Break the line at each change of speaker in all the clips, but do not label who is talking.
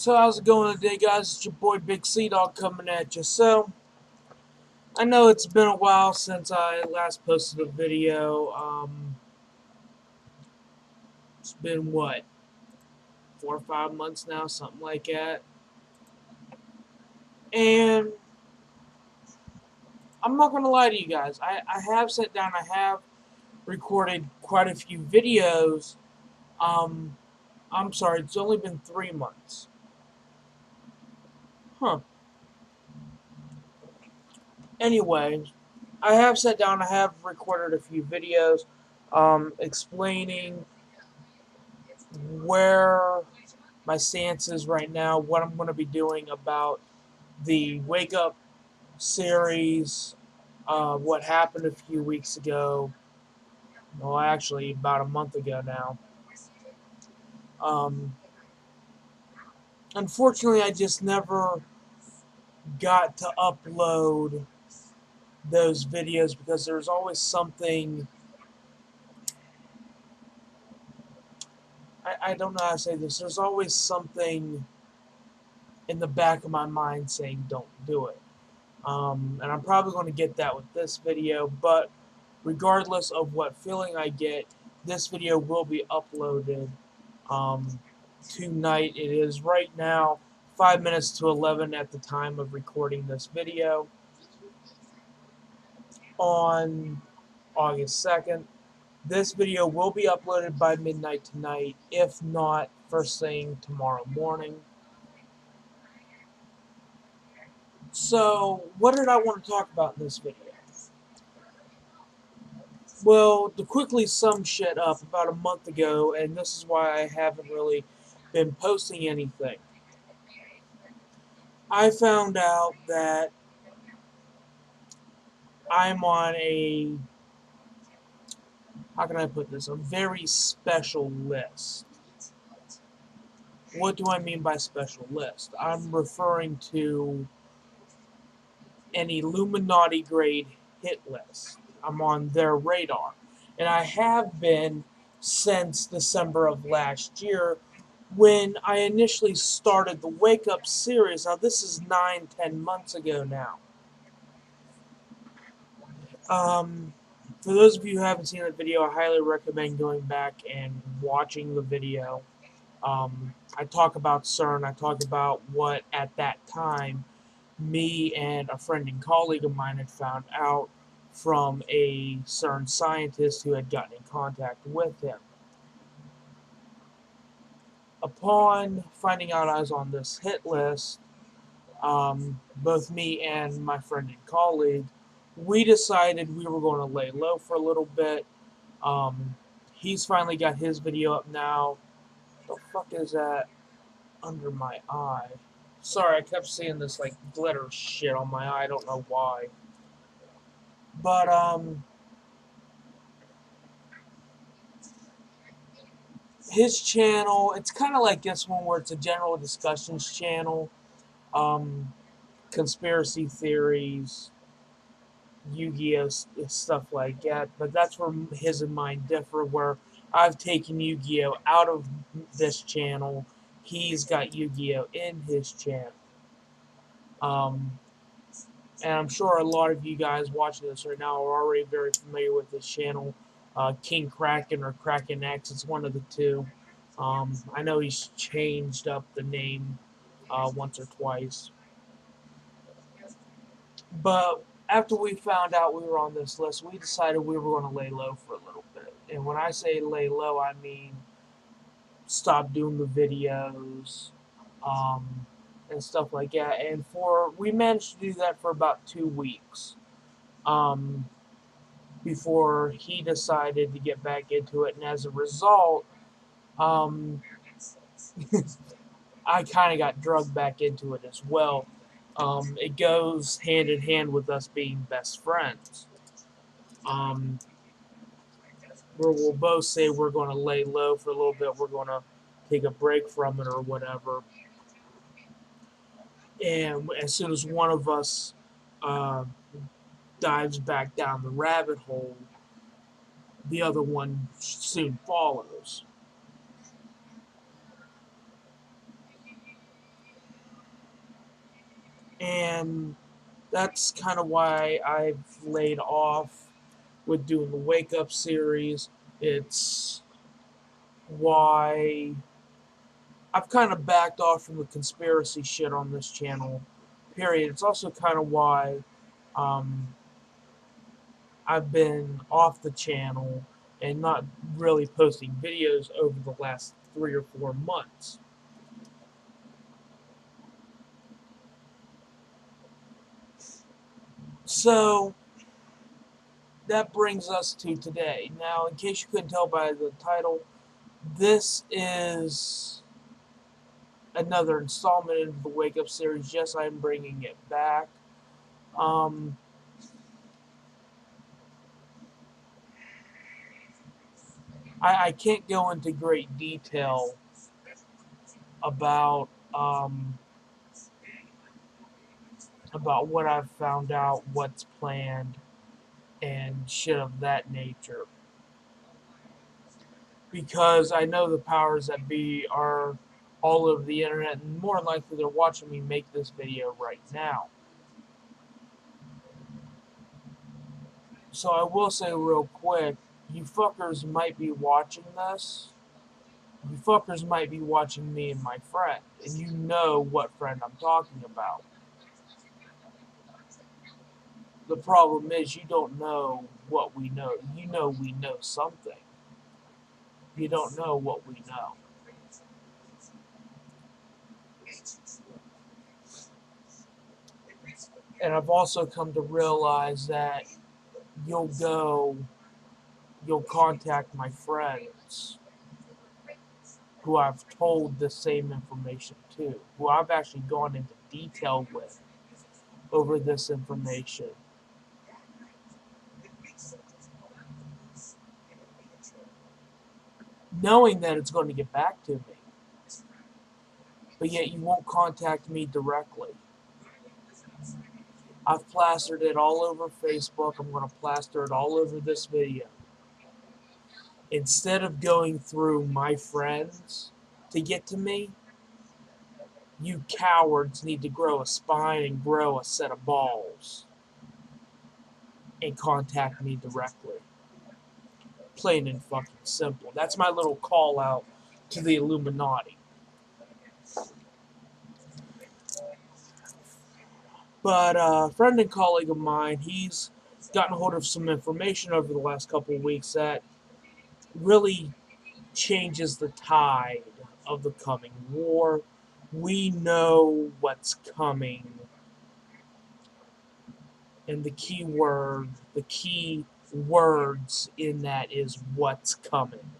So how's it going today, guys? It's your boy Big C-DOGG coming at you. So, I know it's been a while since I last posted a video. It's been, what, 4 or 5 months now, something like that. And I'm not going to lie to you guys. I have sat down, I have recorded quite a few videos. Um, I'm sorry, it's only been 3 months. Huh. Anyway, I have sat down, I have recorded a few videos explaining where my stance is right now, what I'm going to be doing about the Wake Up series, what happened a few weeks ago, well, actually, about a month ago now. Um, Unfortunately, I just never got to upload those videos because there's always something. I don't know how to say this. There's always something in the back of my mind saying don't do it. And I'm probably going to get that with this video, but regardless of what feeling I get, this video will be uploaded tonight. It is right now 5 minutes to 11 at the time of recording this video on August 2nd. This video will be uploaded by midnight tonight, if not first thing tomorrow morning. So, what did I want to talk about in this video? Well, to quickly sum shit up, about a month ago, and this is why I haven't really been posting anything, I found out that I'm on a, how can I put this, a very special list. What do I mean by special list? I'm referring to an Illuminati grade hit list. I'm on their radar. And I have been since December of last year when I initially started the Wake Up series. Now, this is 9-10 months ago now. For those of you who haven't seen the video, I highly recommend going back and watching the video. I talk about CERN. I talk about what, at that time, me and a friend and colleague of mine had found out from a CERN scientist who had gotten in contact with him. Upon finding out I was on this hit list, both me and my friend and colleague, we decided we were going to lay low for a little bit. He's finally got his video up now. What the fuck is that under my eye? Sorry, I kept seeing this like glitter shit on my eye. I don't know why. But his channel, it's kind of like this one where it's a general discussions channel, conspiracy theories, Yu-Gi-Oh stuff like that. But that's where his and mine differ. Where I've taken Yu-Gi-Oh out of this channel, he's got Yu-Gi-Oh in his channel. And I'm sure a lot of you guys watching this right now are already very familiar with this channel. King Kraken or Kraken X, it's one of the two. I know he's changed up the name once or twice. But after we found out we were on this list, we decided we were going to lay low for a little bit. And when I say lay low, I mean stop doing the videos and stuff like that. And we managed to do that for about 2 weeks. Before he decided to get back into it, and as a result, I kind of got drugged back into it as well. It goes hand in hand with us being best friends. Where we'll both say we're going to lay low for a little bit, we're going to take a break from it or whatever. And as soon as one of us dives back down the rabbit hole, the other one soon follows. And that's kind of why I've laid off with doing the Wake Up series. It's why I've kind of backed off from the conspiracy shit on this channel, period. It's also kind of why um, I've been off the channel and not really posting videos over the last 3 or 4 months. So that brings us to today. Now, in case you couldn't tell by the title, this is another installment into the Wake Up series. Yes, I'm bringing it back. Um, I can't go into great detail about um, about what I've found out, what's planned, and shit of that nature. Because I know the powers that be are all over the internet, and more likely they're watching me make this video right now. So I will say real quick, you fuckers might be watching this. You fuckers might be watching me and my friend, and you know what friend I'm talking about. The problem is you don't know what we know. You know we know something. You don't know what we know. And I've also come to realize that you'll contact my friends who I've told the same information to, who I've actually gone into detail with over this information, knowing that it's going to get back to me, but yet you won't contact me directly. I've plastered it all over Facebook. I'm going to plaster it all over this video. Instead of going through my friends to get to me, you cowards need to grow a spine and grow a set of balls and contact me directly. Plain and fucking simple. That's my little call out to the Illuminati. But a friend and colleague of mine, he's gotten a hold of some information over the last couple of weeks that really changes the tide of the coming war. We know what's coming. And the key words in that is what's coming.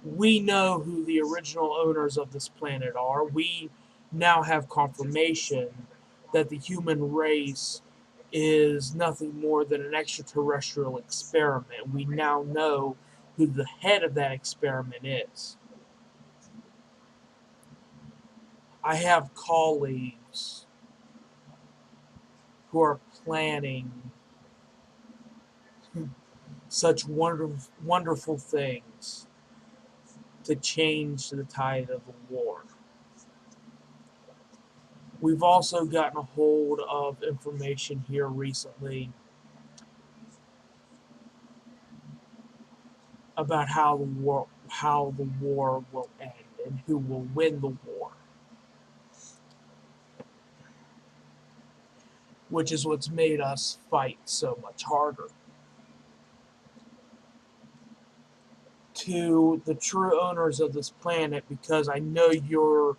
We know who the original owners of this planet are. We now have confirmation that the human race is nothing more than an extraterrestrial experiment. We now know who the head of that experiment is. I have colleagues who are planning such wonderful things to change the tide of the war. We've also gotten a hold of information here recently about how the war will end and who will win the war, which is what's made us fight so much harder. To the true owners of this planet, because I know you're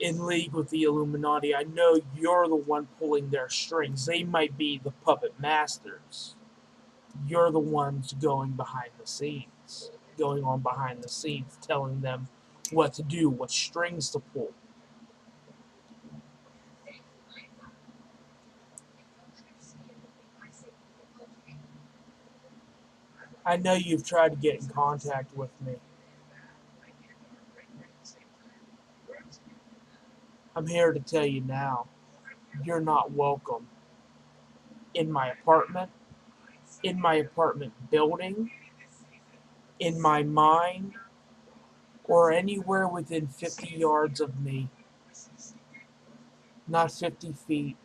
in league with the Illuminati, I know you're the one pulling their strings. They might be the puppet masters. You're the ones going on behind the scenes, telling them what to do, what strings to pull. I know you've tried to get in contact with me. I'm here to tell you now, you're not welcome in my apartment, in my apartment building, in my mind, or anywhere within 50 yards of me, not 50 feet,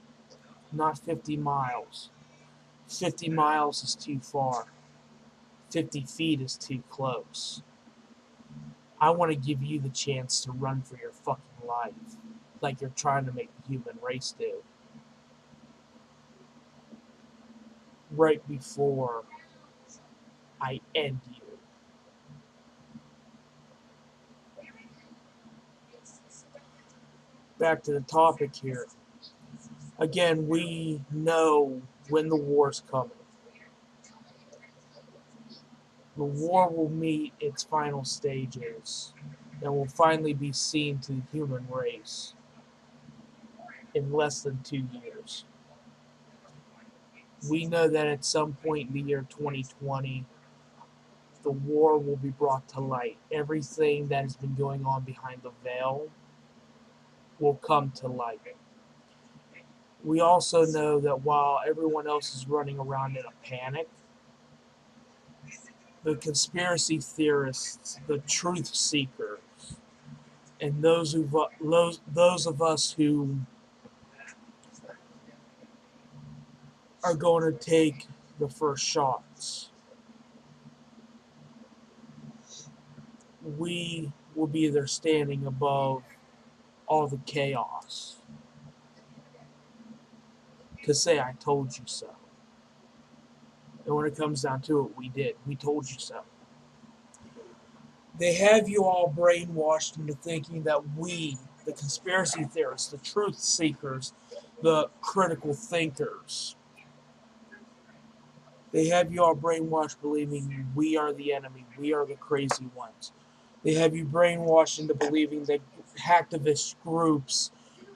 not 50 miles. 50 miles is too far. 50 feet is too close. I want to give you the chance to run for your fucking life, like you're trying to make the human race do. Right before I end you. Back to the topic here. Again, we know when the war's coming. The war will meet its final stages and will finally be seen to the human race in less than 2 years. We know that at some point in the year 2020, the war will be brought to light. Everything that has been going on behind the veil will come to light. We also know that while everyone else is running around in a panic, the conspiracy theorists, the truth seekers, and those of us who are going to take the first shots, we will be there standing above all the chaos to say, I told you so. And when it comes down to it, we did. We told you so. They have you all brainwashed into thinking that we, the conspiracy theorists, the truth seekers, the critical thinkers, they have you all brainwashed believing we are the enemy, we are the crazy ones. They have you brainwashed into believing that hacktivist groups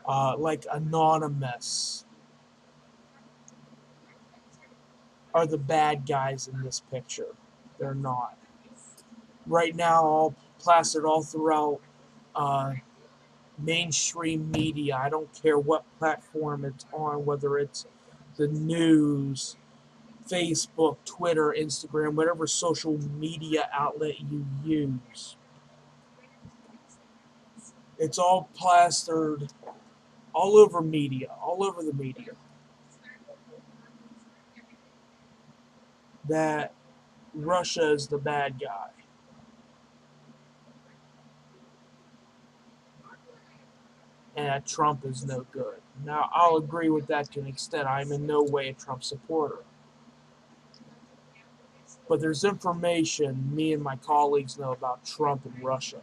like Anonymous are the bad guys in this picture. They're not. Right now, all plastered all throughout uh, mainstream media. I don't care what platform it's on, whether it's the news, Facebook, Twitter, Instagram, whatever social media outlet you use. It's all plastered all over media, all over the media, that Russia is the bad guy. And that Trump is no good. Now, I'll agree with that to an extent. I'm in no way a Trump supporter. But there's information me and my colleagues know about Trump and Russia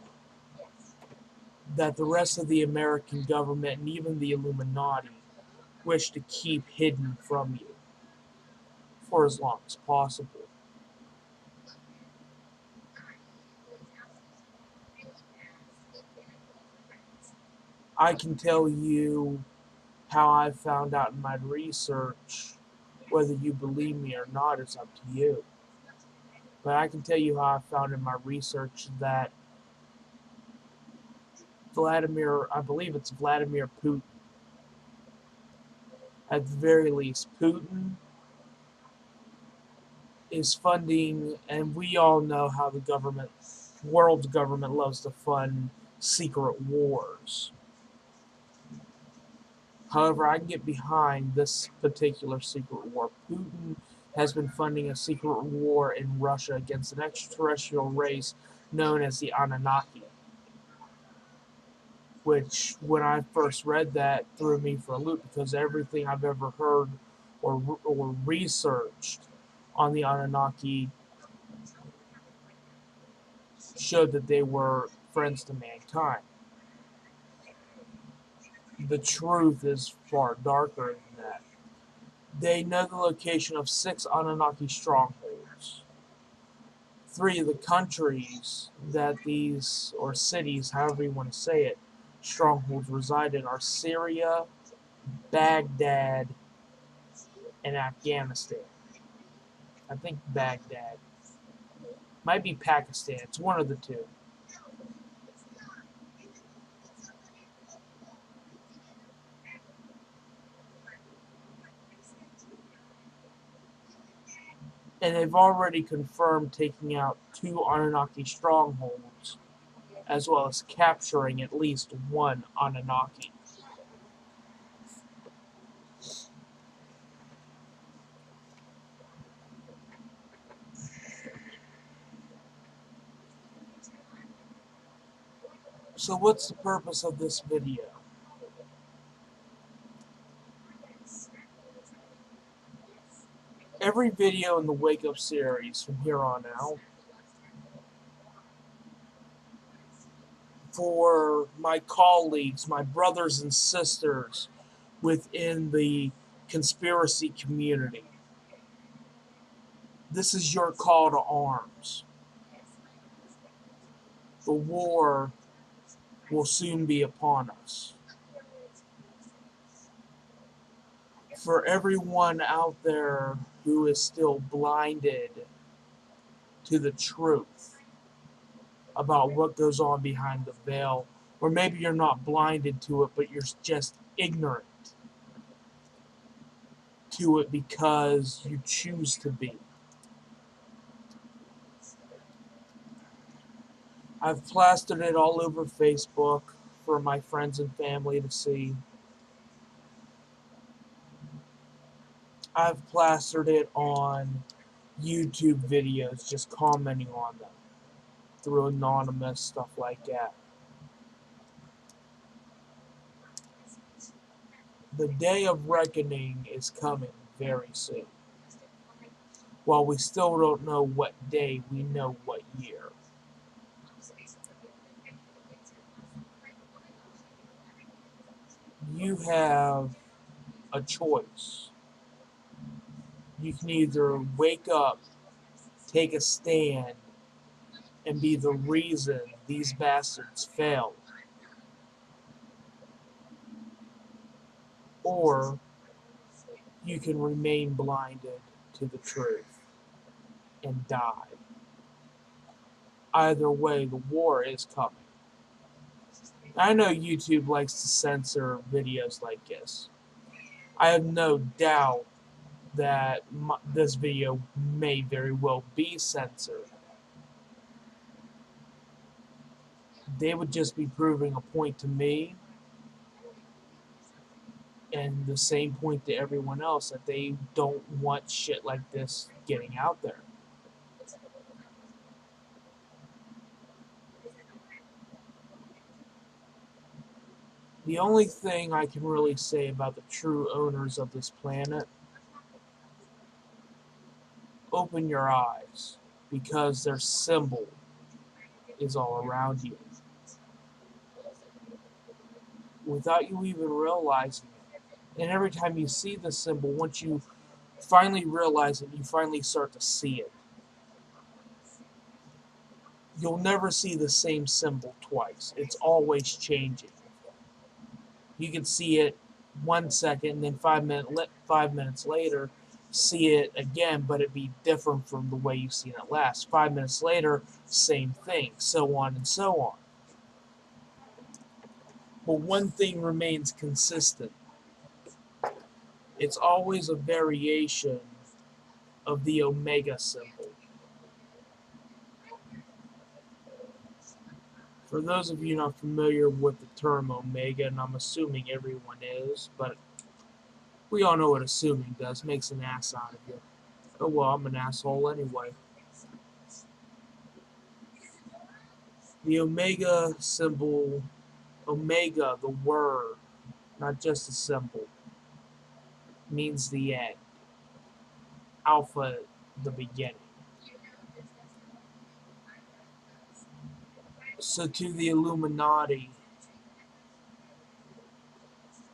that the rest of the American government and even the Illuminati wish to keep hidden from you for as long as possible. I can tell you how I found out in my research. Whether you believe me or not is up to you. But I can tell you how I found in my research that I believe it's Vladimir Putin, at the very least, Putin is funding, and we all know how the world's government loves to fund secret wars. However, I can get behind this particular secret war. Putin has been funding a secret war in Russia against an extraterrestrial race known as the Anunnaki, which, when I first read that, threw me for a loop because everything I've ever heard or researched on the Anunnaki showed that they were friends to mankind. The truth is far darker than that. They know the location of 6 Anunnaki strongholds. 3 of the countries that these, or cities, however you want to say it, strongholds reside in are Syria, Baghdad, and Afghanistan. I think Baghdad. Might be Pakistan. It's one of the two. And they've already confirmed taking out 2 Anunnaki strongholds as well as capturing at least one Anunnaki. So what's the purpose of this video? Every video in the Wake Up series from here on out, for my colleagues, my brothers and sisters within the conspiracy community, this is your call to arms. The war will soon be upon us. For everyone out there who is still blinded to the truth about what goes on behind the veil, or maybe you're not blinded to it, but you're just ignorant to it because you choose to be. I've plastered it all over Facebook for my friends and family to see. I've plastered it on YouTube videos, just commenting on them through anonymous stuff like that. The day of reckoning is coming very soon. While we still don't know what day, we know what year. You have a choice. You can either wake up, take a stand, and be the reason these bastards failed, or you can remain blinded to the truth and die. Either way, the war is coming. I know YouTube likes to censor videos like this. I have no doubt that this video may very well be censored. They would just be proving a point to me and the same point to everyone else, that they don't want shit like this getting out there. The only thing I can really say about the true owners of this planet, open your eyes, because their symbol is all around you, without you even realizing it. And every time you see the symbol, once you finally realize it, you finally start to see it. You'll never see the same symbol twice. It's always changing. You can see it 1 second, and then 5 minutes later, see it again, but it'd be different from the way you've seen it last. 5 minutes later, same thing, so on and so on. But one thing remains consistent. It's always a variation of the Omega symbol. For those of you not familiar with the term Omega, and I'm assuming everyone is, but we all know what assuming does. Makes an ass out of you. Oh well, I'm an asshole anyway. The Omega symbol, Omega, the word, not just a symbol, means the end. Alpha, the beginning. So to the Illuminati,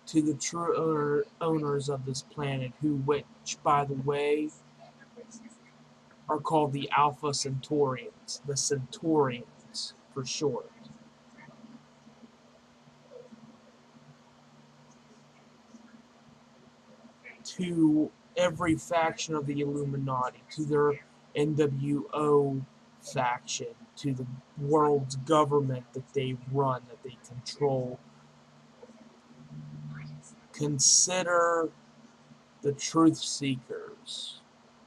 to the true owners of this planet, which, by the way, are called the Alpha Centaurians, the Centaurians for short. To every faction of the Illuminati, to their NWO faction, to the world's government that they run, that they control. Consider the truth seekers,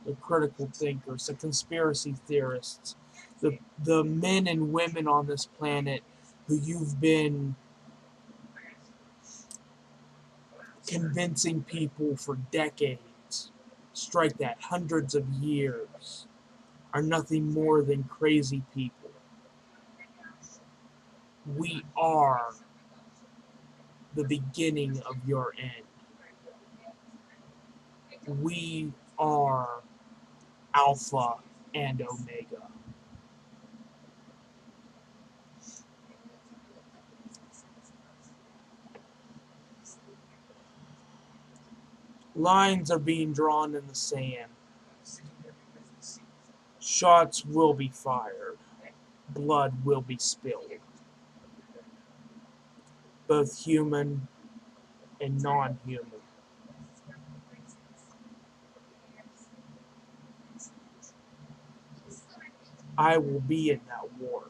the critical thinkers, the conspiracy theorists, the men and women on this planet who you've been convincing people for decades, strike that hundreds of years, are nothing more than crazy people. We are the beginning of your end. We are Alpha and Omega. Lines are being drawn in the sand. Shots will be fired. Blood will be spilled. Both human and non-human. I will be in that war.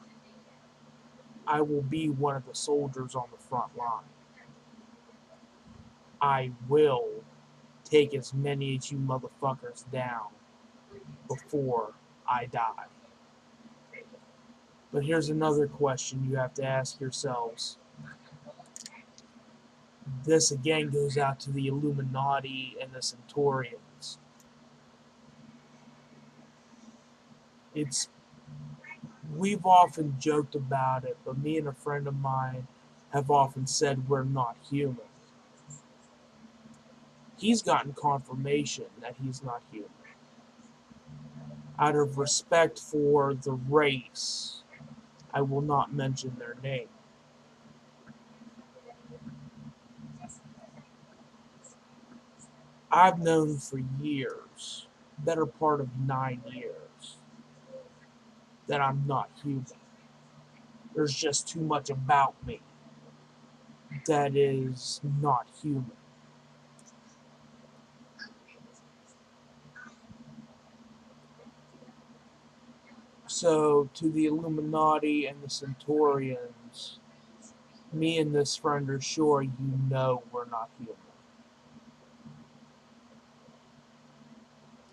I will be one of the soldiers on the front line. I will take as many as you motherfuckers down before I die. But here's another question you have to ask yourselves. This again goes out to the Illuminati and the Centaurians. We've often joked about it, but me and a friend of mine have often said we're not human. He's gotten confirmation that he's not human. Out of respect for the race, I will not mention their name. I've known for years, better part of 9 years, that I'm not human. There's just too much about me that is not human. So, to the Illuminati and the Centaurians, me and this friend are sure you know we're not human.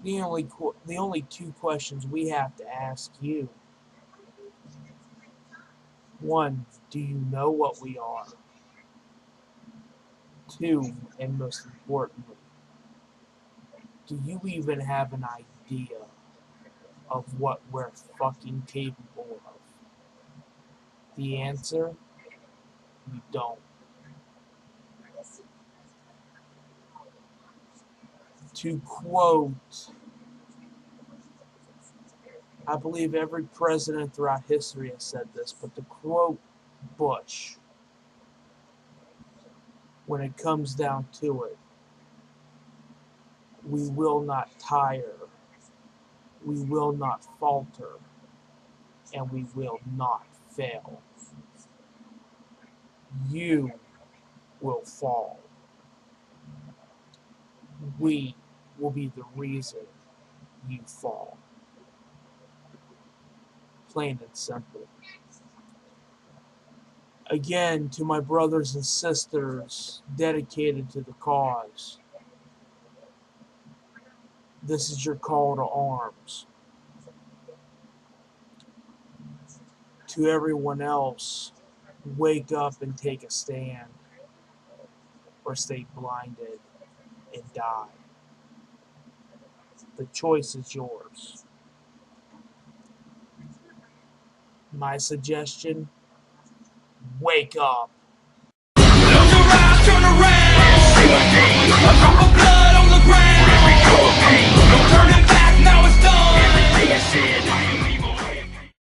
The only two questions we have to ask you. One, do you know what we are? Two, and most importantly, do you even have an idea of what we're fucking capable of? The answer, you don't. To quote, I believe every president throughout history has said this, but to quote Bush, when it comes down to it, we will not tire, we will not falter, and we will not fail. You will fall. We will be the reason you fall. Plain and simple. Again, to my brothers and sisters dedicated to the cause, this is your call to arms. To everyone else, wake up and take a stand, or stay blinded and die. The choice is yours. My suggestion, wake up.
Look around, turn around.